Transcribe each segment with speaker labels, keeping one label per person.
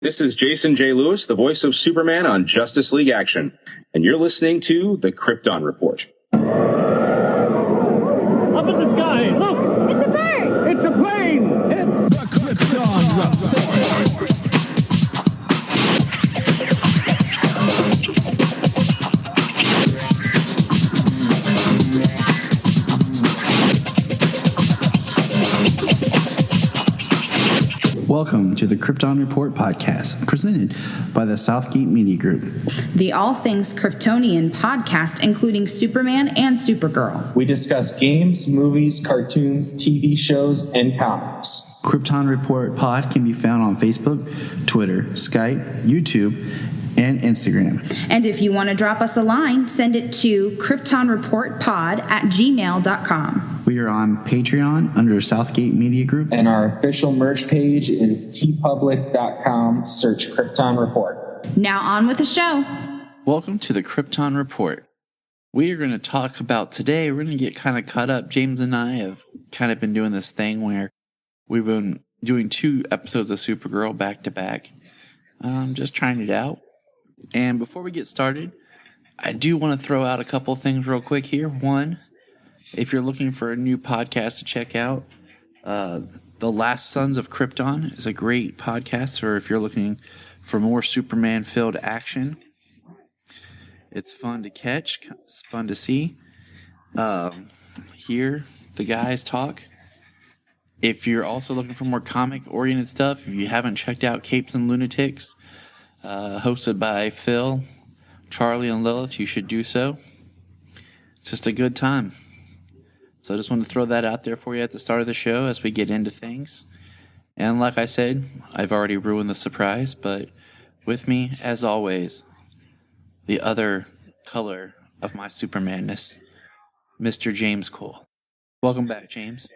Speaker 1: This is Jason J. Lewis, the voice of Superman on Justice League Action, and you're listening to the Krypton Report.
Speaker 2: Up in the sky, look! It's a bird! It's a plane! It's the Krypton Report!
Speaker 3: Welcome to the Krypton Report podcast, presented by the Southgate Media Group.
Speaker 4: The All Things Kryptonian podcast, including Superman and Supergirl.
Speaker 5: We discuss games, movies, cartoons, TV shows, and comics.
Speaker 3: Krypton Report Pod can be found on Facebook, Twitter, Skype, YouTube, and Instagram.
Speaker 4: And if you want to drop us a line, send it to kryptonreportpod@gmail.com.
Speaker 3: We are on Patreon under Southgate Media Group.
Speaker 5: And our official merch page is tpublic.com. Search Krypton Report.
Speaker 4: Now on with the show.
Speaker 3: Welcome to the Krypton Report. We are going to talk about today, we're going to get kind of caught up. James and I have kind of been doing this thing where we've been doing 2 episodes of Supergirl back to back. Just trying it out. And before we get started, I do want to throw out a couple things real quick here. One, if you're looking for a new podcast to check out, The Last Sons of Krypton is a great podcast, or if you're looking for more Superman-filled action, it's fun to catch, it's fun to see, hear the guys talk. If you're also looking for more comic-oriented stuff, if you haven't checked out Capes and Lunatics, hosted by Phil, Charlie, and Lilith, you should do so. It's just a good time. So I just want to throw that out there for you at the start of the show as we get into things. And like I said, I've already ruined the surprise, but with me, as always, the other color of my Supermanness, Mr. James Cole. Welcome back, James.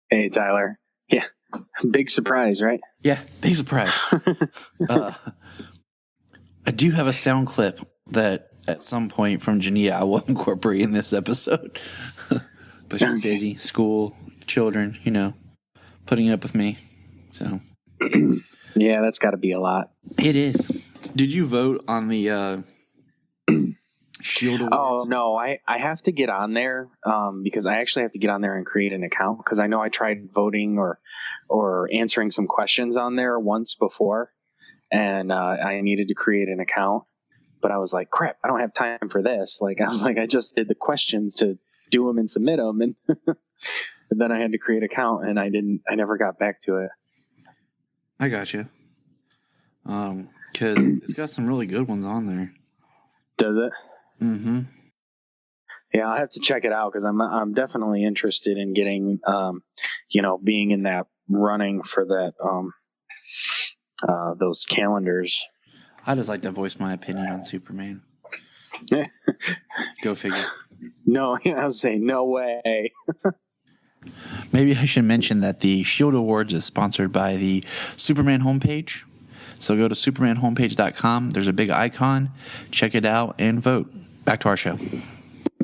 Speaker 6: Hey, Tyler. Yeah, big surprise, right?
Speaker 3: Yeah, big surprise. I do have a sound clip that at some point from Jania I will incorporate in this episode. But she's busy, school, children, putting up with me. So,
Speaker 6: yeah, that's got to be a lot.
Speaker 3: It is. Did you vote on the Shield Awards?
Speaker 6: Oh, no, I have to get on there because I actually have to get on there and create an account because I know I tried voting or answering some questions on there once before, and I needed to create an account. But I was like, crap, I don't have time for this. I just did the questions to do them and submit them, and then I had to create an account, and I never got back to it.
Speaker 3: I got you. Because it's got some really good ones on there.
Speaker 6: Does it?
Speaker 3: Mm-hmm.
Speaker 6: Yeah, I'll have to check it out because I'm definitely interested in getting, being in that running for that, those calendars.
Speaker 3: I just like to voice my opinion on Superman. Go figure.
Speaker 6: No, I was saying no way.
Speaker 3: Maybe I should mention that the Shield Awards is sponsored by the Superman homepage. So go to supermanhomepage.com. There's a big icon. Check it out and vote. Back to our show.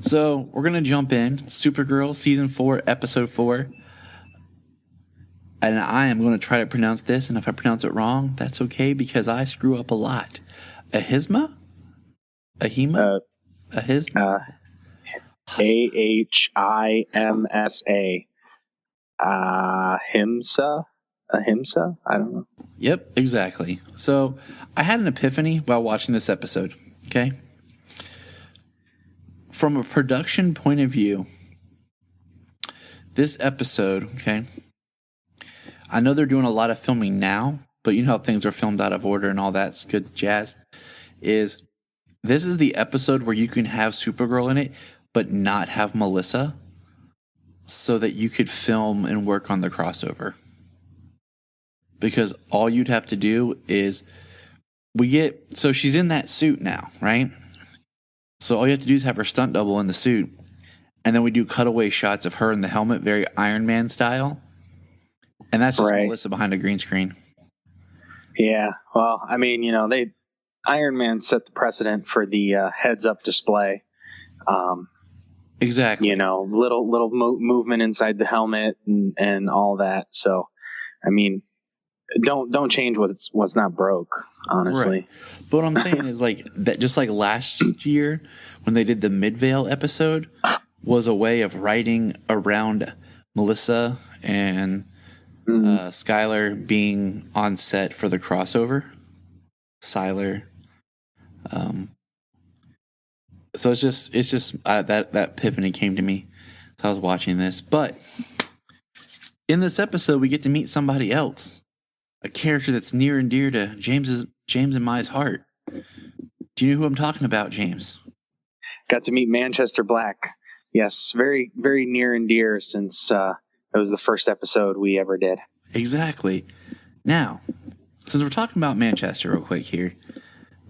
Speaker 3: So we're going to jump in. Supergirl, Season 4, Episode 4. And I am going to try to pronounce this. And if I pronounce it wrong, that's okay because I screw up a lot. Ahimsa? Ahimsa?
Speaker 6: Ahimsa. Ahimsa? Ahimsa? I don't know.
Speaker 3: Yep, exactly. So I had an epiphany while watching this episode. Okay. From a production point of view, this episode, okay, I know they're doing a lot of filming now, but you know how things are filmed out of order and all that's good jazz. This is the episode where you can have Supergirl in it, but not have Melissa, so that you could film and work on the crossover. Because all you'd have to do is so she's in that suit now, right? So all you have to do is have her stunt double in the suit, and then we do cutaway shots of her in the helmet, very Iron Man style. And that's just Melissa behind a green screen.
Speaker 6: Yeah. Well, I mean, Iron Man set the precedent for the heads-up display.
Speaker 3: Exactly.
Speaker 6: Little movement inside the helmet and all that. So, I mean, don't change what's not broke, honestly.
Speaker 3: Right. But what I'm saying is like that, just like last year when they did the Midvale episode was a way of writing around Melissa and Skylar being on set for the crossover. Siler. So it's just that epiphany came to me. So I was watching this, but in this episode we get to meet somebody else, a character that's near and dear to James and Mai's heart. Do you know who I'm talking about, James?
Speaker 6: Got to meet Manchester Black. Yes, very, very near and dear since it was the first episode we ever did.
Speaker 3: Exactly. Now, since we're talking about Manchester real quick here,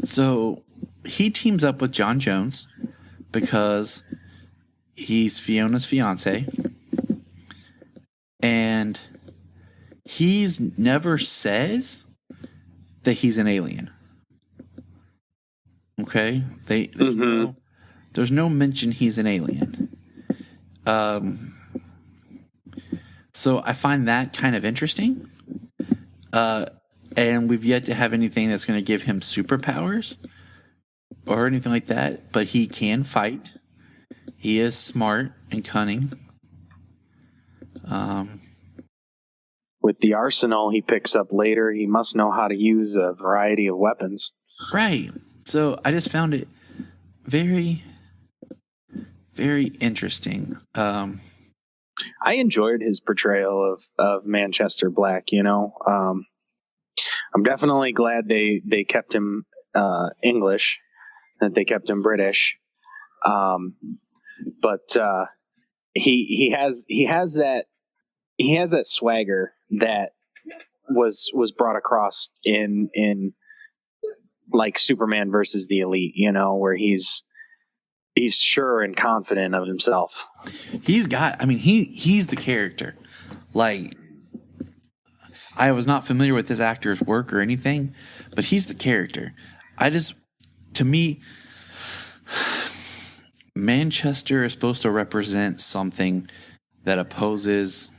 Speaker 3: so he teams up with John Jones because he's Fiona's fiance, and he's never says that he's an alien. Okay? There's no mention he's an alien. So I find that kind of interesting. And we've yet to have anything that's going to give him superpowers or anything like that. But he can fight. He is smart and cunning.
Speaker 6: With the arsenal he picks up later, he must know how to use a variety of weapons.
Speaker 3: Right. So I just found it very, very interesting.
Speaker 6: I enjoyed his portrayal of Manchester Black, you know. I'm definitely glad they kept him English, that they kept him British. But he has that swagger that was brought across in like Superman versus the Elite, you know, where he's sure and confident of himself.
Speaker 3: He's the character. Like, I was not familiar with this actor's work or anything, but he's the character. To me, Manchester is supposed to represent something that opposes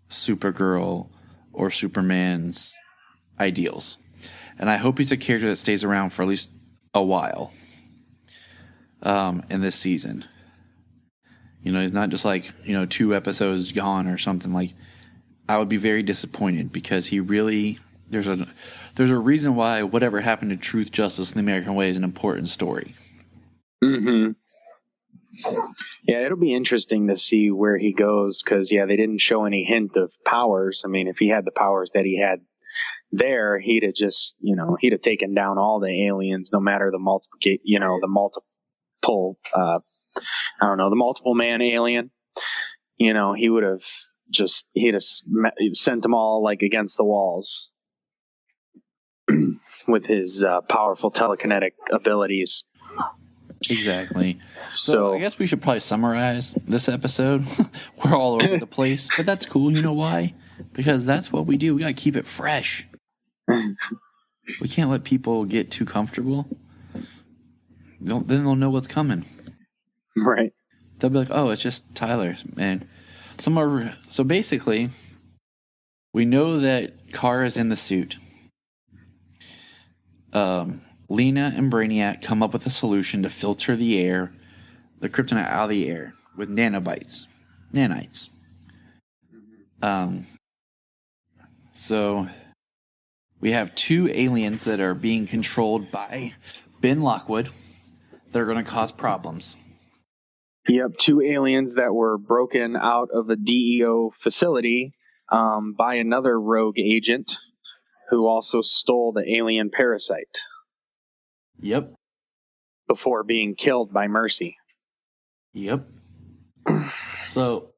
Speaker 3: Supergirl or Superman's ideals. And I hope he's a character that stays around for at least a while in this season. You know, he's not just like, 2 episodes gone or something. Like, I would be very disappointed because he really there's a reason why Whatever Happened to Truth, Justice, and the American Way is an important story.
Speaker 6: Mm-hmm. Yeah, it'll be interesting to see where he goes because, they didn't show any hint of powers. I mean, if he had the powers that he had there, he'd have just, he'd have taken down all the aliens, no matter the the multiple man alien. He would have he'd have sent them all like against the walls with his powerful telekinetic abilities.
Speaker 3: Exactly. So I guess we should probably summarize this episode. We're all over the place, but that's cool. You know why? Because that's what we do. We got to keep it fresh. We can't let people get too comfortable. Then they'll know what's coming.
Speaker 6: Right.
Speaker 3: They'll be like, oh, it's just Tyler. Man. So basically, we know that Kara is in the suit. Lena and Brainiac come up with a solution to filter the kryptonite out of the air with nanites. So we have 2 aliens that are being controlled by Ben Lockwood. They're going to cause problems.
Speaker 6: Yep, 2 aliens that were broken out of a DEO facility by another rogue agent who also stole the alien Parasite.
Speaker 3: Yep.
Speaker 6: Before being killed by Mercy.
Speaker 3: Yep. So,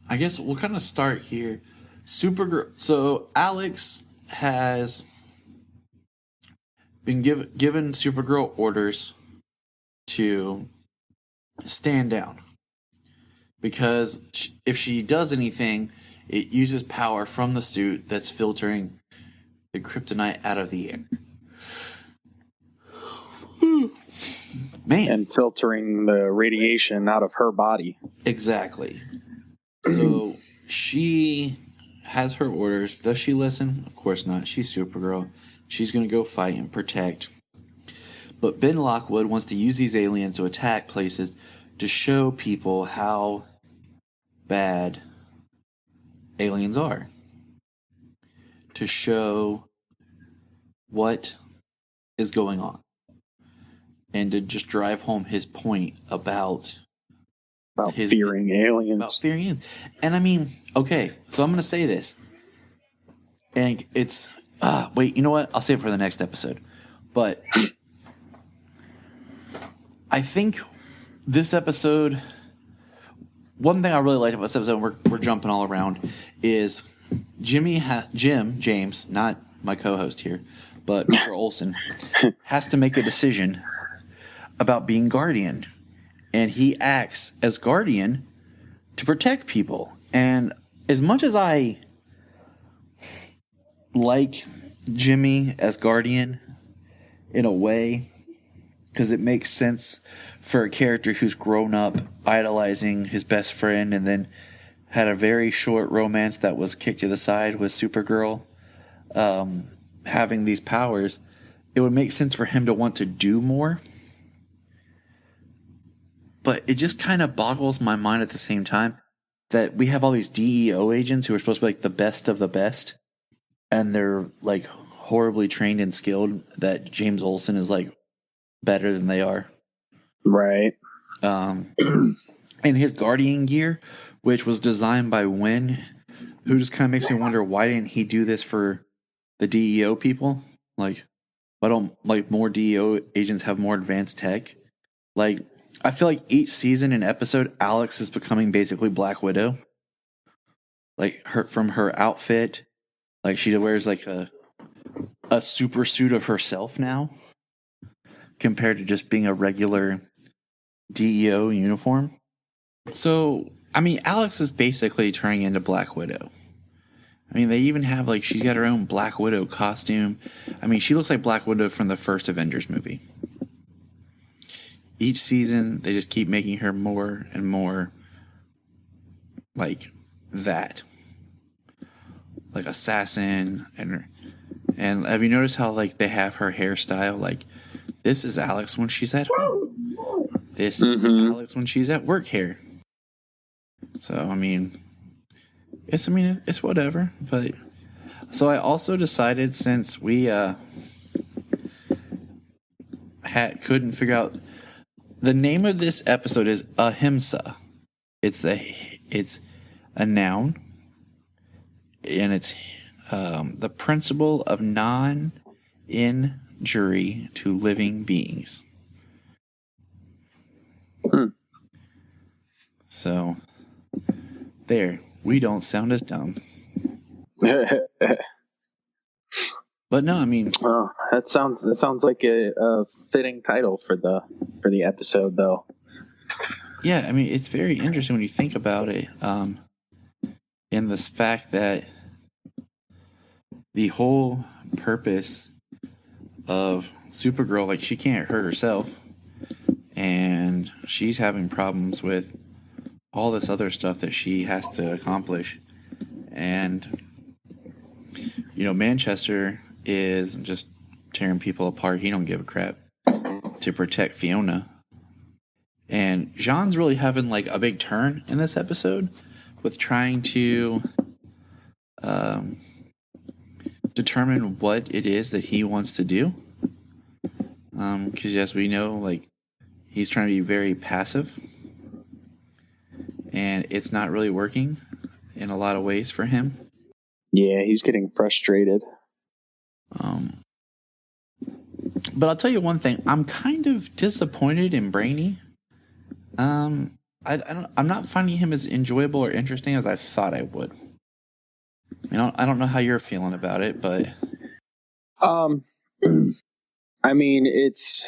Speaker 3: I guess we'll kind of start here. Supergirl. So, Alex has been given Supergirl orders to stand down. Because if she does anything, it uses power from the suit that's filtering the kryptonite out of the air. Man.
Speaker 6: And filtering the radiation out of her body.
Speaker 3: Exactly. So she has her orders. Does she listen? Of course not. She's Supergirl. She's going to go fight and protect. But Ben Lockwood wants to use these aliens to attack places to show people how bad aliens are. To show what is going on. And to just drive home his point about
Speaker 6: fearing aliens.
Speaker 3: About fearing aliens. And I mean, okay, so I'm going to say this. And it's... wait, you know what? I'll save it for the next episode. But I think this episode... One thing I really liked about this episode, we're jumping all around, is James, not my co-host here, but Mr. Olsen, has to make a decision about being Guardian. And he acts as Guardian to protect people. And as much as I like Jimmy as Guardian in a way, because it makes sense for a character who's grown up idolizing his best friend and then had a very short romance that was kicked to the side with Supergirl, having these powers, it would make sense for him to want to do more. But it just kind of boggles my mind at the same time that we have all these DEO agents who are supposed to be like the best of the best, and they're like horribly trained and skilled, that James Olsen is like better than they are.
Speaker 6: Right.
Speaker 3: And his Guardian gear, which was designed by Wynn, who just kind of makes me wonder, why didn't he do this for the DEO people? Like, why don't like more DEO agents have more advanced tech? Like, I feel like each season and episode, Alex is becoming basically Black Widow. Like, from her outfit, like she wears like a super suit of herself now, compared to just being a regular DEO uniform. So, I mean, Alex is basically turning into Black Widow. I mean, they even have, like, she's got her own Black Widow costume. I mean, she looks like Black Widow from the first Avengers movie. Each season, they just keep making her more and more like that. Like assassin. And have you noticed how, like, they have her hairstyle? Like, this is Alex when she's at home. This is Alex when she's at work here. So, I mean, it's whatever. But so I also decided, since we couldn't figure out the name of this episode, is Ahimsa. It's a noun, and it's the principle of non-injury to living beings. So, there, we don't sound as dumb. But no, I mean,
Speaker 6: well, that sounds like a fitting title for the episode, though.
Speaker 3: Yeah, I mean, it's very interesting when you think about it. In this fact that the whole purpose of Supergirl, like, she can't hurt herself, and she's having problems with all this other stuff that she has to accomplish. And, you know, Manchester is just tearing people apart. He don't give a crap to protect Fiona. And Jean's really having, like, a big turn in this episode with trying to determine what it is that he wants to do. Because, yes, we know, like, he's trying to be very passive. And it's not really working in a lot of ways for him.
Speaker 6: Yeah, he's getting frustrated.
Speaker 3: But I'll tell you one thing. I'm kind of disappointed in Brainy. I'm not finding him as enjoyable or interesting as I thought I would. I don't know how you're feeling about it, but
Speaker 6: I mean, it's,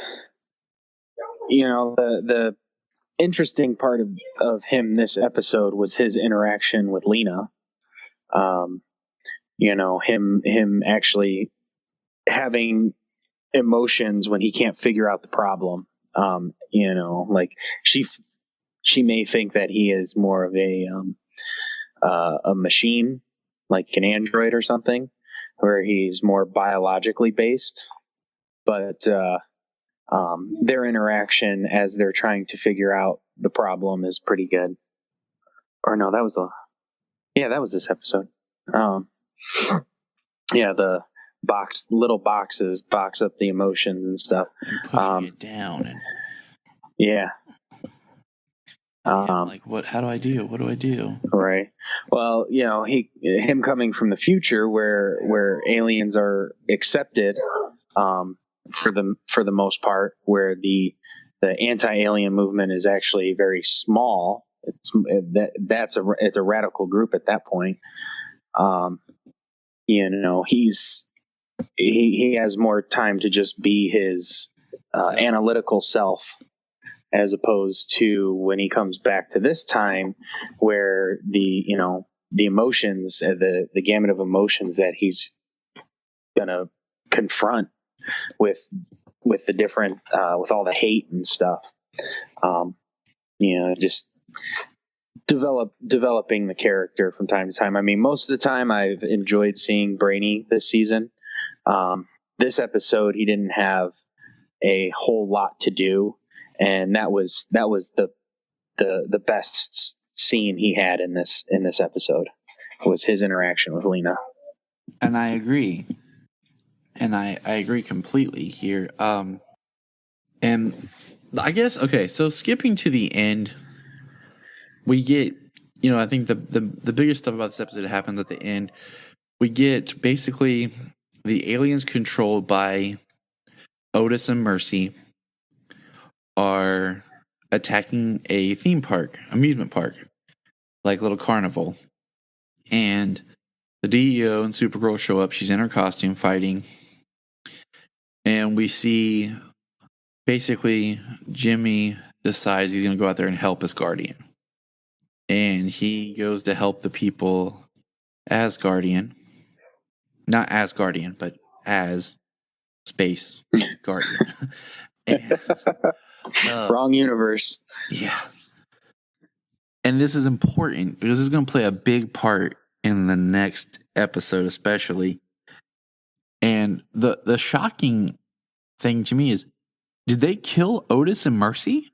Speaker 6: you know, the interesting part of him this episode was his interaction with Lena. You know, him actually having emotions when he can't figure out the problem. You know, like she may think that he is more of a machine, like an android or something, where he's more biologically based. But their interaction as they're trying to figure out the problem is pretty good. Or no, that was this episode. The little boxes box up the emotions and stuff.
Speaker 3: And pushing it down. And
Speaker 6: yeah.
Speaker 3: like, how do I do? What do I do?
Speaker 6: Right. Well, him coming from the future where aliens are accepted, for the most part, where the anti-alien movement is actually very small. It's a radical group at that point. He has more time to just be his analytical self, as opposed to when he comes back to this time where the emotions, the gamut of emotions that he's gonna confront with the different with all the hate and stuff, just developing the character from time to time. I mean, most of the time I've enjoyed seeing Brainy this season. This episode, he didn't have a whole lot to do, and that was the best scene he had in this episode, was his interaction with Lena.
Speaker 3: And I agree. And I agree completely here. And I guess, okay, so skipping to the end, we get, I think the biggest stuff about this episode that happens at the end. We get basically the aliens controlled by Otis and Mercy are attacking a theme park, amusement park, like little carnival. And the DEO and Supergirl show up. She's in her costume fighting. And we see basically Jimmy decides he's going to go out there and help his guardian. And he goes to help the people as Guardian. Not as Guardian, but as Space Guardian. And,
Speaker 6: wrong universe.
Speaker 3: Yeah. And this is important because it's going to play a big part in the next episode, especially. And the shocking thing to me is, did they kill Otis and Mercy?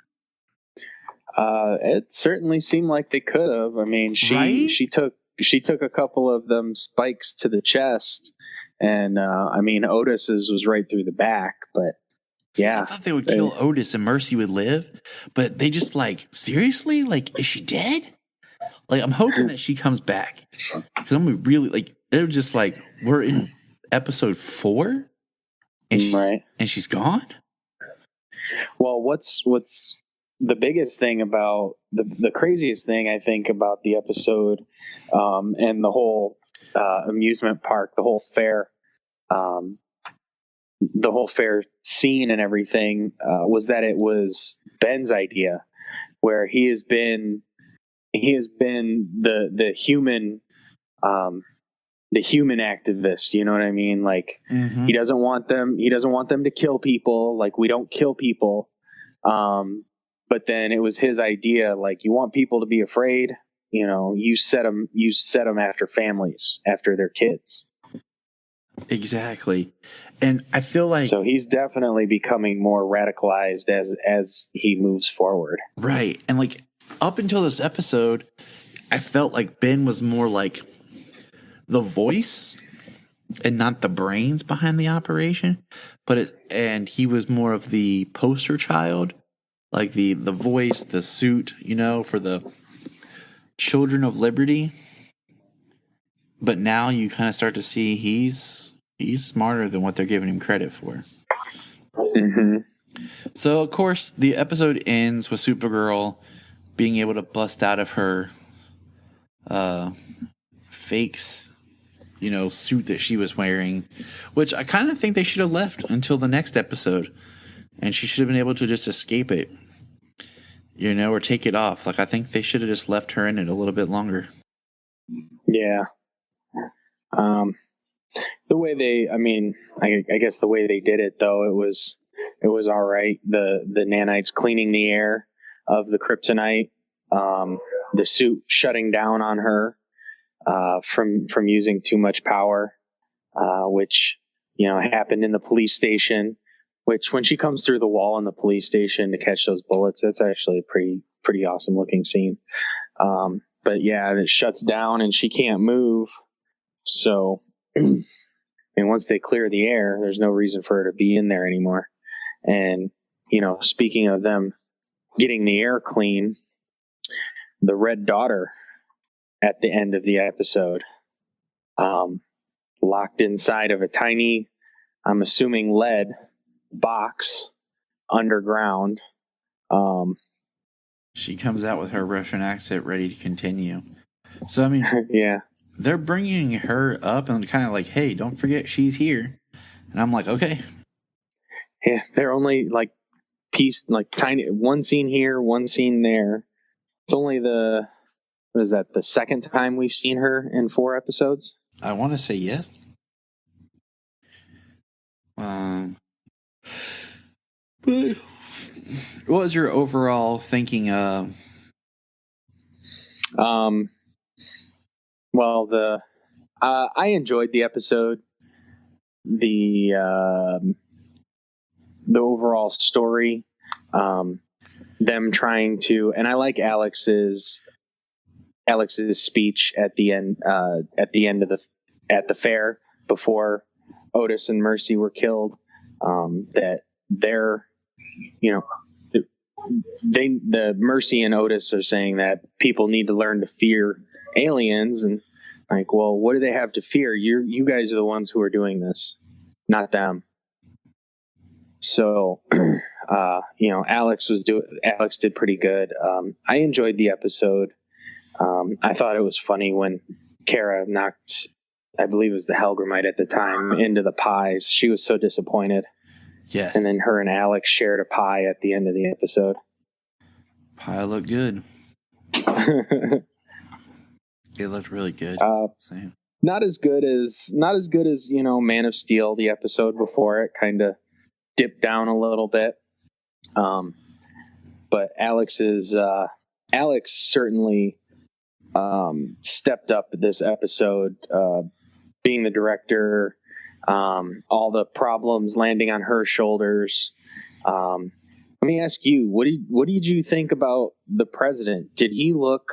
Speaker 6: It certainly seemed like they could have. I mean, she took a couple of them spikes to the chest, and Otis's was right through the back. But yeah,
Speaker 3: I thought they would kill Otis and Mercy would live, but they just seriously, is she dead? I'm hoping that she comes back, because I'm really they're just we're in episode 4, and she's gone.
Speaker 6: Well, what's the biggest thing about the craziest thing I think about the episode, and the whole amusement park, the whole fair scene and everything, was that it was Ben's idea, where he has been the human activist, you know what I mean?
Speaker 3: Mm-hmm.
Speaker 6: He doesn't want them to kill people. We don't kill people. But then it was his idea, you want people to be afraid, you set them after families, after their kids.
Speaker 3: Exactly. And I feel
Speaker 6: so he's definitely becoming more radicalized as he moves forward.
Speaker 3: Right. And up until this episode, I felt like Ben was more the voice and not the brains behind the operation, and he was more of the poster child, the voice, the suit, for the Children of Liberty. But now you kind of start to see he's smarter than what they're giving him credit for.
Speaker 6: Mm-hmm.
Speaker 3: So, of course, the episode ends with Supergirl being able to bust out of her fakes, suit that she was wearing, which I kind of think they should have left until the next episode, and she should have been able to just escape it, or take it off. I think they should have just left her in it a little bit longer.
Speaker 6: Yeah. The way I guess the way they did it, though, it was all right. The nanites cleaning the air of the kryptonite, the suit shutting down on her, from using too much power, which happened in the police station. Which when she comes through the wall in the police station to catch those bullets, that's actually a pretty awesome looking scene. But yeah, it shuts down and she can't move. So, and once they clear the air, there's no reason for her to be in there anymore. And, speaking of them getting the air clean, the Red Daughter at the end of the episode, locked inside of a tiny, I'm assuming lead box underground.
Speaker 3: She comes out with her Russian accent ready to continue. So, I mean,
Speaker 6: yeah,
Speaker 3: they're bringing her up and kind of like, hey, don't forget she's here. And I'm like, okay.
Speaker 6: Yeah, they're only tiny, one scene here, one scene there. It's only the second time we've seen her in 4 episodes?
Speaker 3: I want to say yes. But what was your overall thinking?
Speaker 6: Well, I enjoyed the episode. The overall story, them trying to, and I like Alex's speech at the end at the fair before Otis and Mercy were killed. That they're, the Mercy and Otis are saying that people need to learn to fear aliens, and like, well, what do they have to fear? You guys are the ones who are doing this, not them. So, Alex did pretty good. I enjoyed the episode. I thought it was funny when Kara knocked, I believe it was the Helgramite at the time, into the pies. She was so disappointed.
Speaker 3: Yes.
Speaker 6: And then her and Alex shared a pie at the end of the episode.
Speaker 3: Pie looked good. It looked really good. Same.
Speaker 6: Not as good as Man of Steel, the episode before it, kind of dipped down a little bit. But Alex certainly stepped up this episode, being the director, all the problems landing on her shoulders. Let me ask you, what did you think about the president? Did he look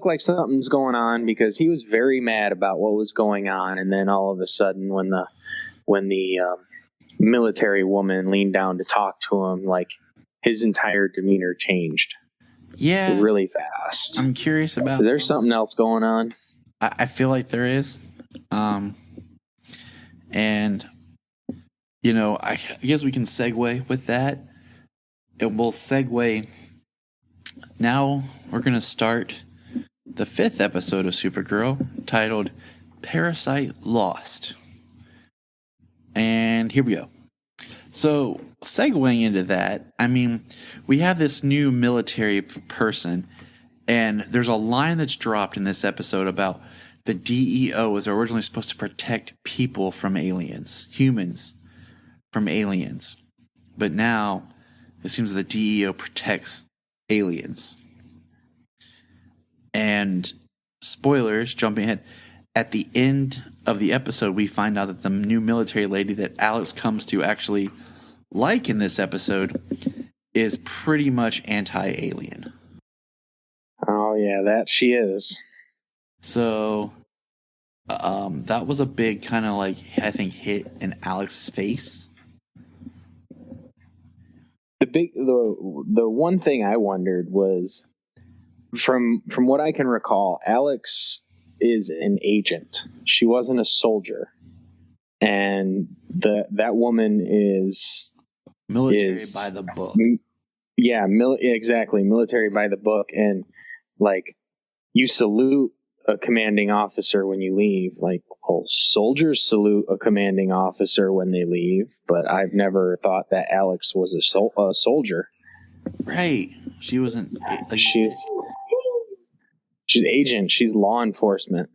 Speaker 6: like something's going on? Because he was very mad about what was going on, and then all of a sudden, when the military woman leaned down to talk to him, like, his entire demeanor changed.
Speaker 3: Yeah,
Speaker 6: really fast.
Speaker 3: I'm curious about.
Speaker 6: Is there something else going on?
Speaker 3: I feel like there is, and I guess we can segue with that. It will segue. Now we're gonna start the 5th episode of Supergirl, titled "Parasite Lost," and here we go. So, segueing into that, I mean, we have this new military person, and there's a line that's dropped in this episode about the DEO was originally supposed to protect people from aliens, humans from aliens. But now, it seems the DEO protects aliens. And, spoilers, jumping ahead, at the end of the episode, we find out that the new military lady that Alex comes to actually like in this episode is pretty much anti-alien.
Speaker 6: Oh yeah, that she is.
Speaker 3: So that was a big kind of like, I think, hit in Alex's face.
Speaker 6: The one thing I wondered was, from what I can recall, Alex is an agent. She wasn't a soldier, and that woman is
Speaker 3: military by the book.
Speaker 6: Yeah, exactly, military by the book. And like, you salute a commanding officer when you leave. Like, well, soldiers salute a commanding officer when they leave, but I've never thought that Alex was a soldier.
Speaker 3: Right. She wasn't. Like,
Speaker 6: she's agent. She's law enforcement.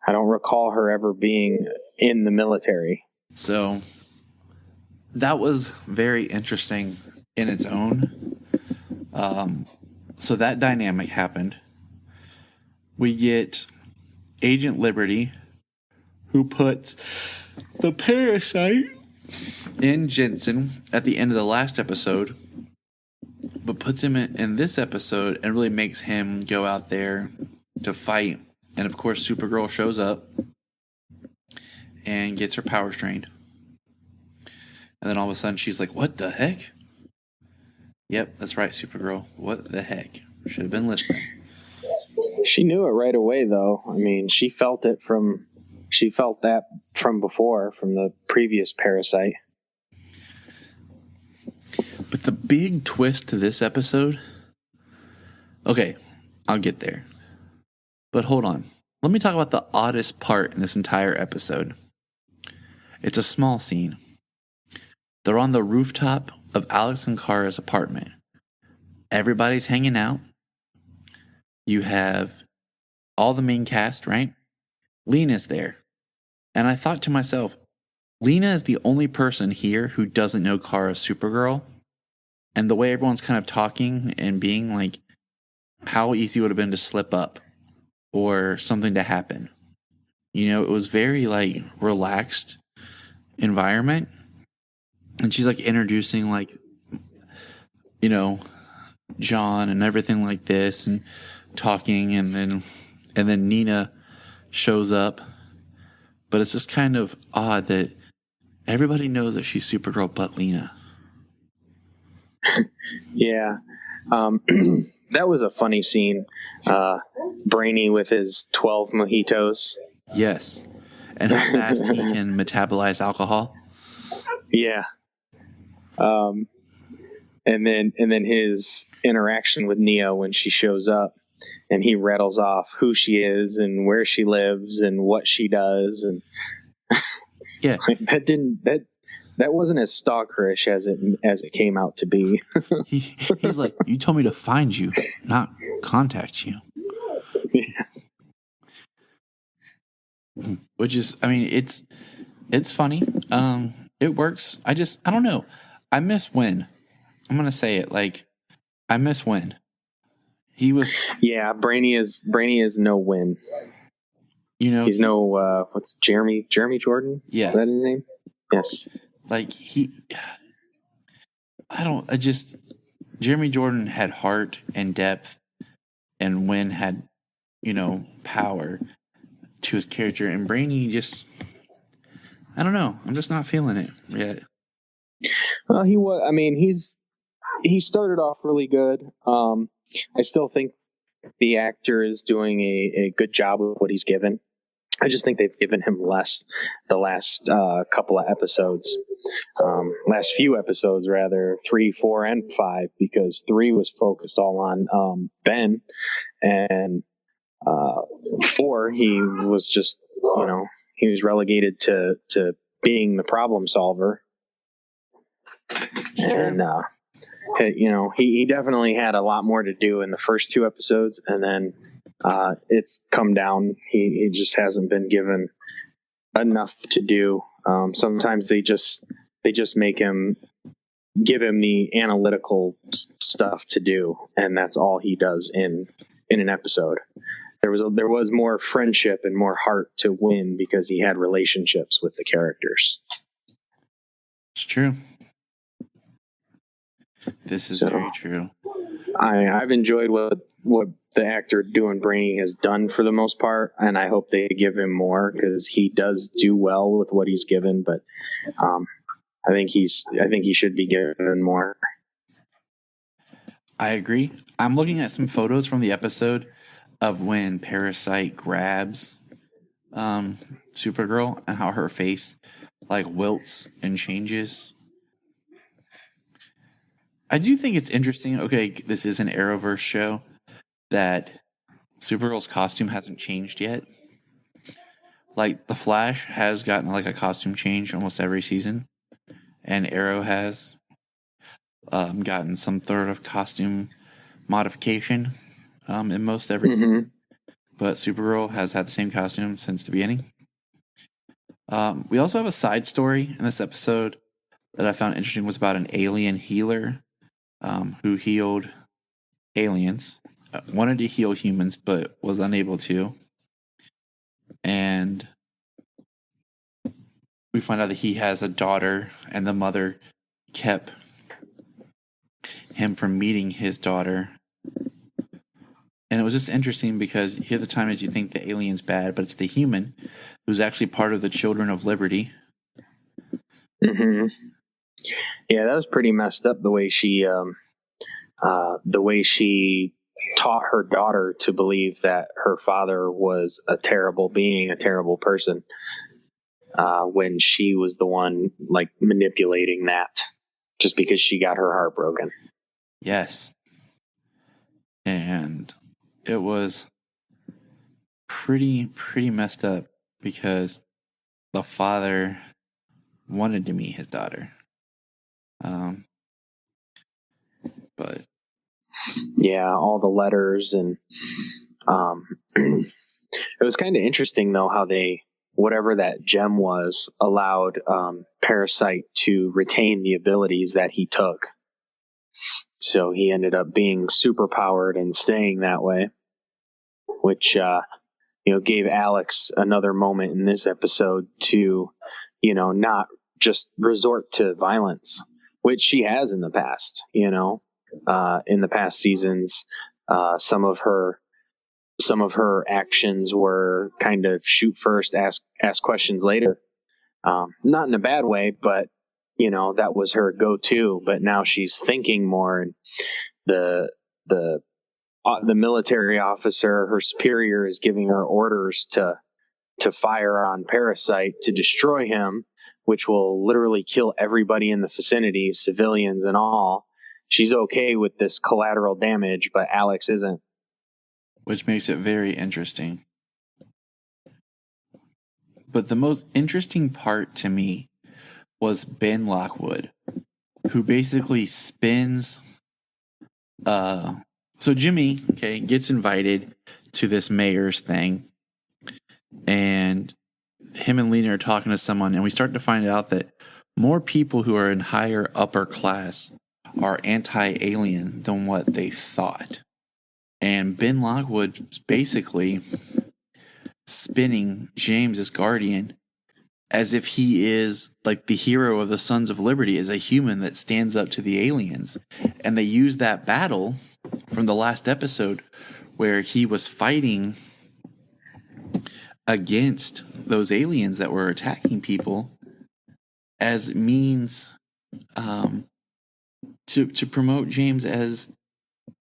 Speaker 6: I don't recall her ever being in the military.
Speaker 3: So that was very interesting in its own. So that dynamic happened. we get Agent Liberty, who puts the parasite in Jensen at the end of the last episode, but puts him in this episode and really makes him go out there to fight. And of course, Supergirl shows up and gets her powers drained. And then all of a sudden she's like, what the heck? Yep, that's right, Supergirl. What the heck? Should have been listening.
Speaker 6: She knew it right away, though. I mean, she felt that from before, from the previous Parasite.
Speaker 3: But the big twist to this episode... Okay, I'll get there. But hold on. Let me talk about the oddest part in this entire episode. It's a small scene. They're on the rooftop of Alex and Kara's apartment. Everybody's hanging out. You have all the main cast, right? Lena's there. And I thought to myself, Lena is the only person here who doesn't know Kara's Supergirl. And the way everyone's kind of talking and being like, how easy would it have been to slip up or something to happen. You know, it was very like relaxed environment. And she's like introducing like, you know, John and everything like this and talking, and then Nina shows up. But it's just kind of odd that everybody knows that she's Supergirl but Lena.
Speaker 6: Yeah. That was a funny scene. Brainy with his 12 mojitos.
Speaker 3: Yes. And how fast he can metabolize alcohol.
Speaker 6: Yeah. And then his interaction with Neo when she shows up, and he rattles off who she is and where she lives and what she does, and
Speaker 3: yeah,
Speaker 6: that wasn't as stalkerish as it came out to be.
Speaker 3: He's like, you told me to find you, not contact you.
Speaker 6: Yeah.
Speaker 3: Which is, I mean, it's funny. It works. I don't know. I miss Win. I'm gonna say it like, I miss Win. He was.
Speaker 6: Yeah, Brainy is no Win.
Speaker 3: You know,
Speaker 6: he's no. What's Jeremy Jordan?
Speaker 3: Yes.
Speaker 6: Is that his name? Yes.
Speaker 3: Like Jeremy Jordan had heart and depth, and Win had, you know, power to his character, and Brainy just, I don't know. I'm just not feeling it yet.
Speaker 6: Well, he started off really good. I still think the actor is doing a good job with what he's given. I just think they've given him less the last couple of episodes. Last few episodes, rather, 3, 4, and 5, because 3 was focused all on Ben, and 4, he was just, you know, he was relegated to being the problem solver.
Speaker 3: Sure.
Speaker 6: And you know, he definitely had a lot more to do in the first 2 episodes, and then it's come down. He just hasn't been given enough to do. Sometimes they just give him the analytical stuff to do, and that's all he does in an episode. There was more friendship and more heart to Win because he had relationships with the characters.
Speaker 3: It's true. This is very true.
Speaker 6: I've enjoyed what the actor doing Brainy has done for the most part, and I hope they give him more because he does do well with what he's given. But I think he should be given more.
Speaker 3: I agree. I'm looking at some photos from the episode of when Parasite grabs Supergirl and how her face like wilts and changes. I do think it's interesting. Okay, this is an Arrowverse show, that Supergirl's costume hasn't changed yet. Like, The Flash has gotten like a costume change almost every season, and Arrow has gotten some sort of costume modification in most every season. But Supergirl has had the same costume since the beginning. We also have a side story in this episode that I found interesting, was about an alien healer who healed aliens. wanted to heal humans, but was unable to. And we find out that he has a daughter, and the mother kept him from meeting his daughter. And it was just interesting because here the time is you think the alien's bad, but it's the human who's actually part of the Children of Liberty.
Speaker 6: Mm-hmm. Yeah, that was pretty messed up the way she taught her daughter to believe that her father was a terrible being, a terrible person, when she was the one like manipulating that just because she got her heart broken.
Speaker 3: Yes. And it was pretty messed up because the father wanted to meet his daughter. But
Speaker 6: yeah, all the letters and it was kind of interesting though how they, whatever that gem was, allowed Parasite to retain the abilities that he took. So he ended up being super powered and staying that way, which gave Alex another moment in this episode to not just resort to violence, which she has in the past. In the past seasons, some of her actions were kind of shoot first, ask questions later. Not in a bad way, but that was her go-to. But now she's thinking more, and the military officer, her superior, is giving her orders to fire on Parasite to destroy him, which will literally kill everybody in the vicinity, civilians and all. She's okay with this collateral damage, but Alex isn't.
Speaker 3: Which makes it very interesting. But the most interesting part to me was Ben Lockwood, who basically spins. So Jimmy, gets invited to this mayor's thing, and him and Lena are talking to someone, and we start to find out that more people who are in higher upper class are anti-alien than what they thought. And Ben Lockwood basically spinning James as Guardian as if he is like the hero of the Sons of Liberty, as a human that stands up to the aliens. And they use that battle from the last episode where he was fighting against those aliens that were attacking people as means to promote James as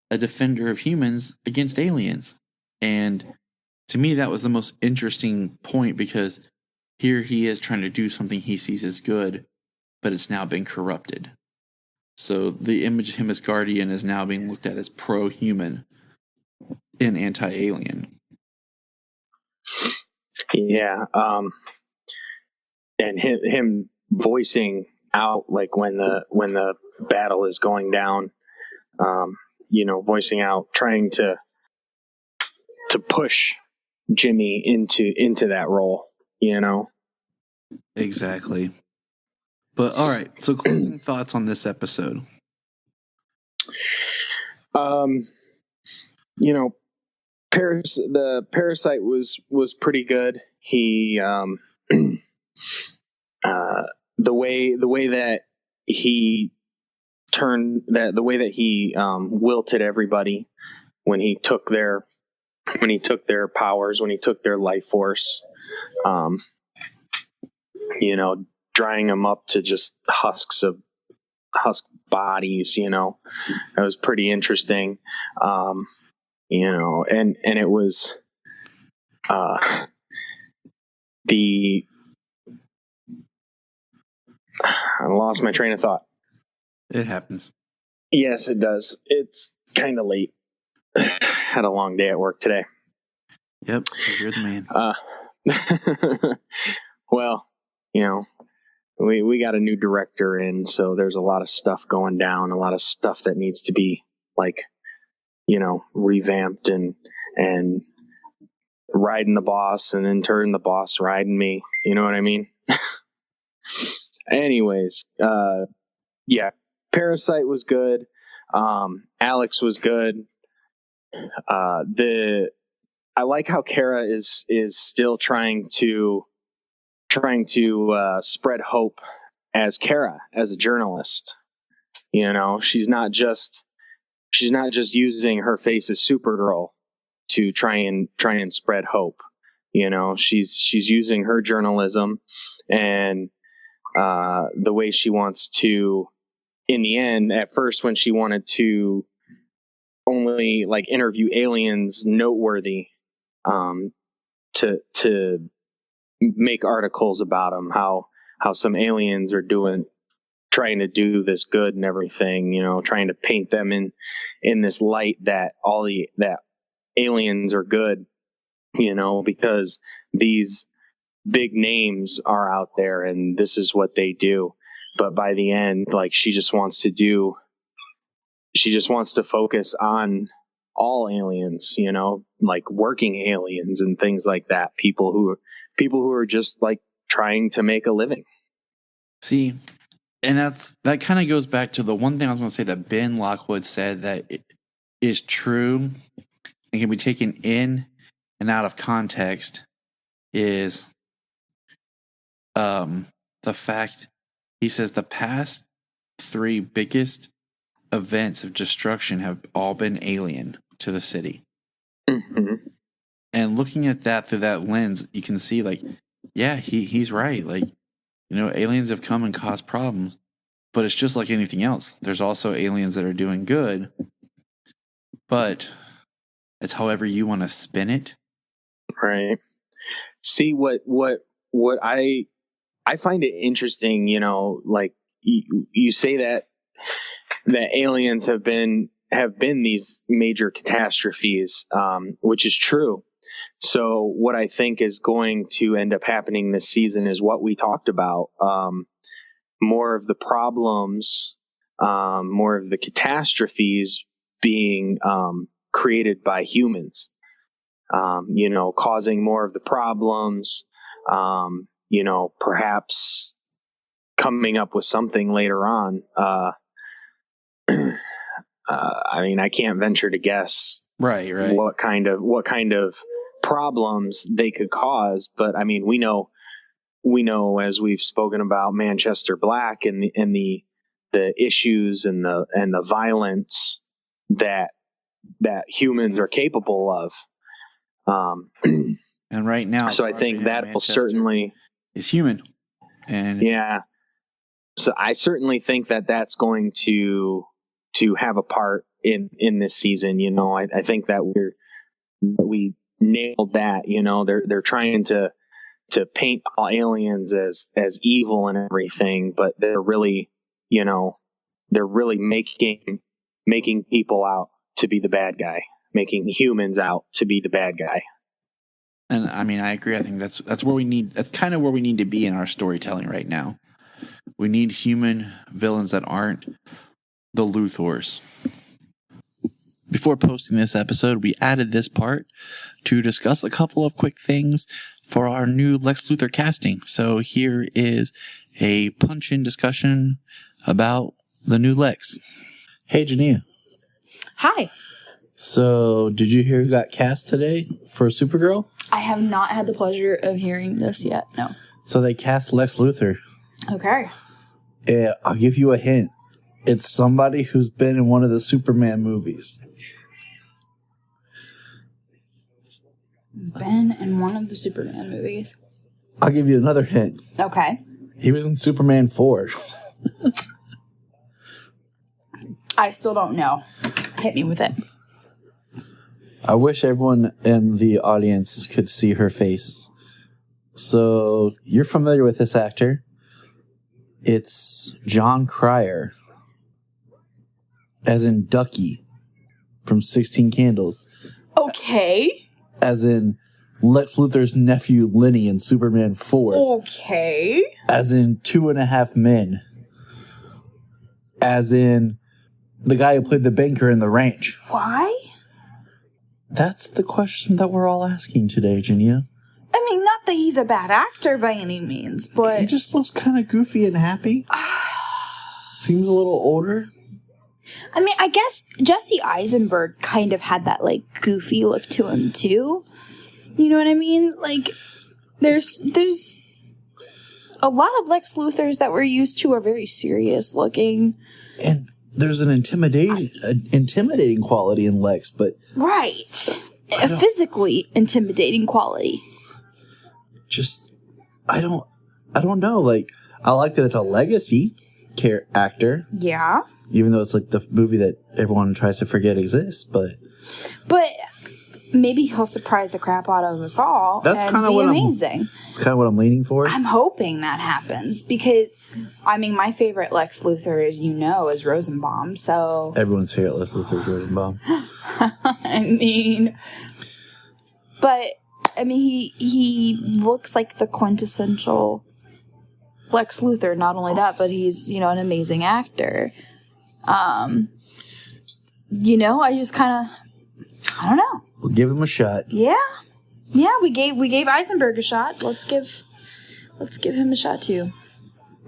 Speaker 3: a defender of humans against aliens. And to me, that was the most interesting point, because here he is trying to do something he sees as good, but it's now been corrupted. So the image of him as Guardian is now being looked at as pro-human and anti-alien.
Speaker 6: Yeah. And him voicing out, like when the battle is going down, voicing out, trying to push Jimmy into that role,
Speaker 3: Exactly. But all right, so closing thoughts on this episode.
Speaker 6: The Parasite was pretty good. He the way that he wilted everybody when he took their powers, when he took their life force, drying them up to just husk bodies, that was pretty interesting. And it was I lost my train of thought.
Speaker 3: It happens.
Speaker 6: Yes, it does. It's kind of late. Had a long day at work today.
Speaker 3: Yep, 'cause you're the man.
Speaker 6: Well, we got a new director in, so there's a lot of stuff going down, a lot of stuff that needs to be revamped and riding the boss, and in turn the boss riding me. You know what I mean? Anyways, yeah, Parasite was good. Alex was good. I like how Kara is still trying to spread hope as Kara, as a journalist. You know, she's not just using her face as Supergirl to try and spread hope. You know, she's using her journalism and the way she wants to. In the end, at first, when she wanted to only like interview aliens noteworthy, to make articles about them, how some aliens are trying to do this good and everything, you know, trying to paint them in this light that that aliens are good, you know, because these big names are out there and this is what they do. But by the end, like she just wants to focus on all aliens, you know, like working aliens and things like that. People who are just like trying to make a living.
Speaker 3: See, and that kind of goes back to the one thing I was going to say that Ben Lockwood said that it is true and can be taken in and out of context is the fact he says the past 3 biggest events of destruction have all been alien to the city.
Speaker 6: Mm-hmm.
Speaker 3: And looking at that through that lens, you can see like, yeah, he's right. Like, you know, aliens have come and caused problems, but it's just like anything else. There's also aliens that are doing good, but it's however you want to spin it.
Speaker 6: Right. See what I find it interesting, you know, like you say that aliens have been these major catastrophes, which is true. So what I think is going to end up happening this season is what we talked about. More of the problems, more of the catastrophes being created by humans, you know, causing more of the problems, you know, perhaps coming up with something later on. I mean, I can't venture to guess
Speaker 3: right
Speaker 6: what kind of problems they could cause, but I mean, we know as we've spoken about Manchester Black and the issues and the violence that humans are capable of.
Speaker 3: And right now,
Speaker 6: so I think that will certainly
Speaker 3: is human, and
Speaker 6: yeah. So I certainly think that that's going to have a part in this season. You know, I think that we nailed that. You know, they're trying to paint all aliens as evil and everything, but they're really, you know, making people out to be the bad guy, making humans out to be the bad guy.
Speaker 3: And I mean, I agree. I think that's where we need. That's kind of where we need to be in our storytelling right now. We need human villains that aren't the Luthors. Before posting this episode, we added this part to discuss a couple of quick things for our new Lex Luthor casting. So here is a punch-in discussion about the new Lex. Hey, Jania.
Speaker 7: Hi.
Speaker 3: So, did you hear who got cast today for Supergirl?
Speaker 7: I have not had the pleasure of hearing this yet, no.
Speaker 3: So they cast Lex Luthor.
Speaker 7: Okay.
Speaker 3: I'll give you a hint. It's somebody who's been in one of the Superman movies.
Speaker 7: Been in one of the Superman movies.
Speaker 3: I'll give you another hint.
Speaker 7: Okay.
Speaker 3: He was in Superman 4.
Speaker 7: I still don't know. Hit me with it.
Speaker 3: I wish everyone in the audience could see her face. So, you're familiar with this actor. It's John Cryer, as in Ducky from 16 Candles.
Speaker 7: Okay.
Speaker 3: As in Lex Luthor's nephew Lenny in Superman 4.
Speaker 7: Okay.
Speaker 3: As in 2.5 Men. As in the guy who played the banker in The Ranch.
Speaker 7: Why?
Speaker 3: That's the question that we're all asking today, Jania.
Speaker 7: I mean, not that he's a bad actor by any means, but...
Speaker 3: He just looks kind of goofy and happy. Seems a little older.
Speaker 7: I mean, I guess Jesse Eisenberg kind of had that, like, goofy look to him, too. You know what I mean? Like, there's a lot of Lex Luthors that we're used to are very serious looking.
Speaker 3: And there's an intimidating quality in Lex, but...
Speaker 7: Right. A physically intimidating quality.
Speaker 3: Just, I don't know. Like, I like that it's a legacy actor.
Speaker 7: Yeah.
Speaker 3: Even though it's like the movie that everyone tries to forget exists, but
Speaker 7: maybe he'll surprise the crap out of us all.
Speaker 3: That's kind of what amazing. It's kind of what I'm leaning for.
Speaker 7: I'm hoping that happens because, I mean, my favorite Lex Luthor, as you know, is Rosenbaum. So
Speaker 3: everyone's favorite Lex Luthor is Rosenbaum.
Speaker 7: I mean, he looks like the quintessential Lex Luthor. Not only that, but he's, you know, an amazing actor. You know, I just kind of, I don't know.
Speaker 3: We'll give him a shot.
Speaker 7: Yeah, we gave Eisenberg a shot. Let's give him a shot too.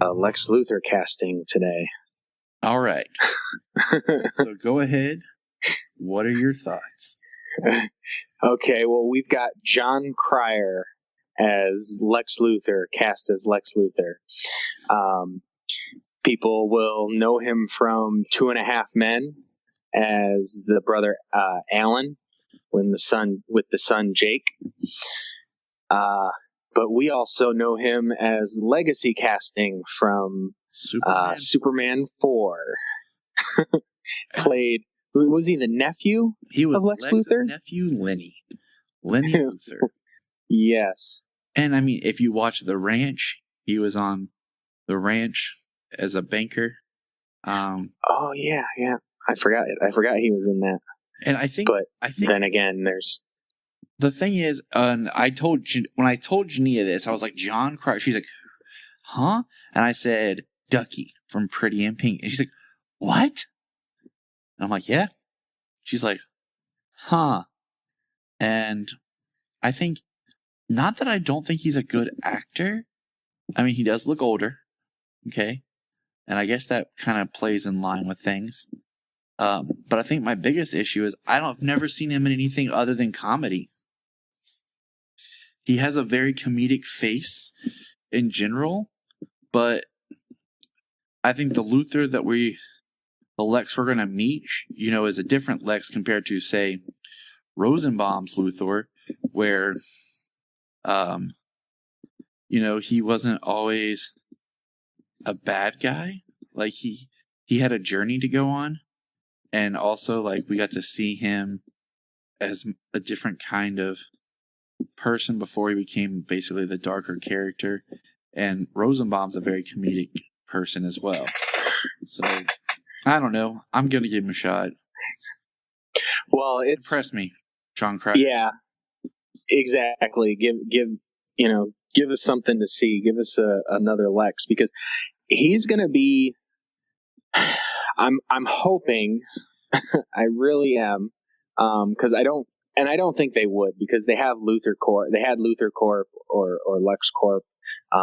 Speaker 6: Lex Luthor casting today.
Speaker 3: All right. So go ahead. What are your thoughts?
Speaker 6: Okay, well, we've got John Cryer as Lex Luthor, cast as Lex Luthor. People will know him from 2.5 Men as the brother Alan, with the son Jake. But we also know him as legacy casting from Superman 4. Played, was he the nephew?
Speaker 3: He was
Speaker 6: of Lex
Speaker 3: Lex's
Speaker 6: Luthor?
Speaker 3: nephew, Lenny Luthor.
Speaker 6: Yes.
Speaker 3: And I mean, if you watch The Ranch, he was on The Ranch as a banker.
Speaker 6: Oh yeah. I forgot he was in that.
Speaker 3: And I think
Speaker 6: then again, there's
Speaker 3: the thing is, when I told Jania this, I was like, John Cryer. She's like, huh? And I said, Ducky from Pretty in Pink. And she's like, what? And I'm like, yeah. She's like, huh? And I think, not that I don't think he's a good actor. I mean, he does look older. Okay. And I guess that kind of plays in line with things. But I think my biggest issue is I've never seen him in anything other than comedy. He has a very comedic face in general, but I think the Luthor the Lex we're going to meet, you know, is a different Lex compared to, say, Rosenbaum's Luthor, where, you know, he wasn't always a bad guy. Like, he had a journey to go on. And also, like, we got to see him as a different kind of person before he became basically the darker character. And Rosenbaum's a very comedic person as well. So, I don't know. I'm going to give him a shot.
Speaker 6: Well,
Speaker 3: impress me, John Cryer.
Speaker 6: Yeah, exactly. Give us something to see. Give us another Lex, because he's going to be. I'm hoping. I really am, because I don't think they would, because they have Luthor Corp. They had Luthor Corp or Lex Corp,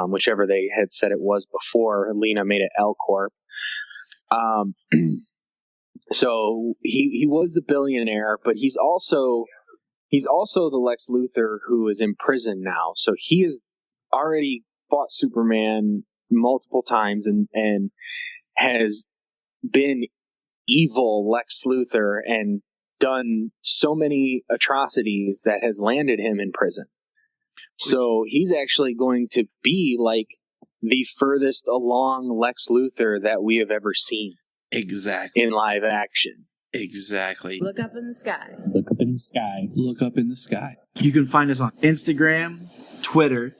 Speaker 6: whichever they had said it was before. Lena made it L Corp. So he was the billionaire, but he's also the Lex Luthor who is in prison now. So he has already fought Superman multiple times and has been evil Lex Luthor and done so many atrocities that has landed him in prison. So he's actually going to be like the furthest along Lex Luthor that we have ever seen.
Speaker 3: Exactly.
Speaker 6: In live action.
Speaker 3: Exactly.
Speaker 7: Look up in the sky.
Speaker 5: Look up in the sky.
Speaker 3: Look up in the sky. You can find us on Instagram, Twitter,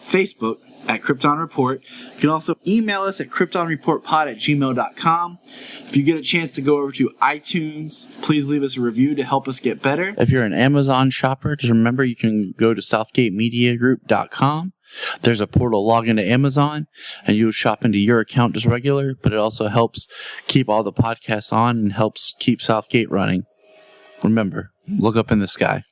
Speaker 3: Facebook at Krypton Report. You can also email us at kryptonreportpod@gmail.com. If you get a chance to go over to iTunes, please leave us a review to help us get better. If you're an Amazon shopper, just remember you can go to southgatemediagroup.com. There's a portal login to Amazon, and you'll shop into your account just regular, but it also helps keep all the podcasts on and helps keep Southgate running. Remember, look up in the sky.